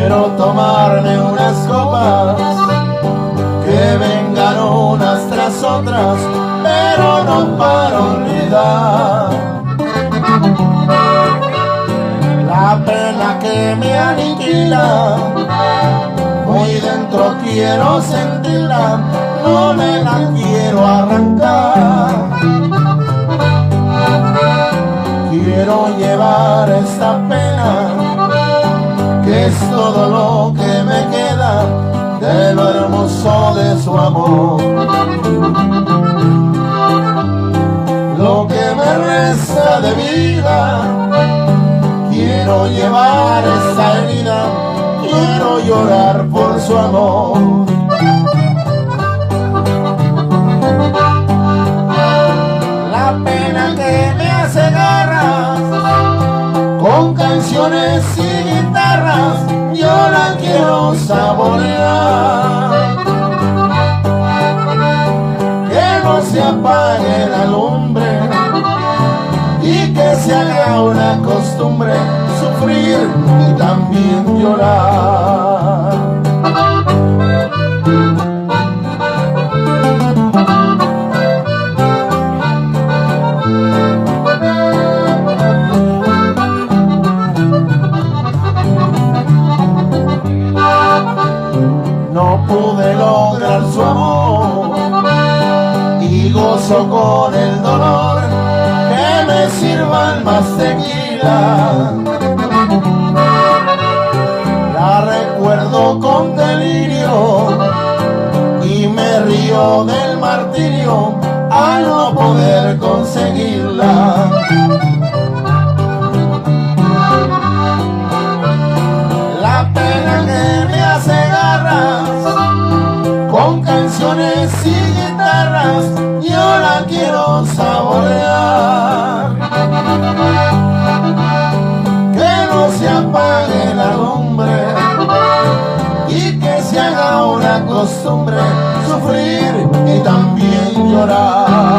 Quiero tomarme unas copas, que vengan unas tras otras, pero no para olvidar la pena que me aniquila. Muy dentro quiero sentirla, no me la quiero arrancar. Quiero llevar esta pena, que es todo lo que me queda de lo hermoso de su amor. Lo que me resta de vida, quiero llevar esa herida, quiero llorar por su amor. La pena que me hace garras, con canciones y guitarras, yo la quiero saborear. Que no se apague la lumbre y que se haga una costumbre sufrir y también llorar. No pude lograr su amor y gozo con el dolor, que me sirvan más tequila. La recuerdo con delirio y me río del martirio al no poder conseguirla. La pena que me hace garras, con canciones y guitarras, yo la quiero saborear. Que no se apague la lumbre y que se haga una costumbre sufrir y también llorar.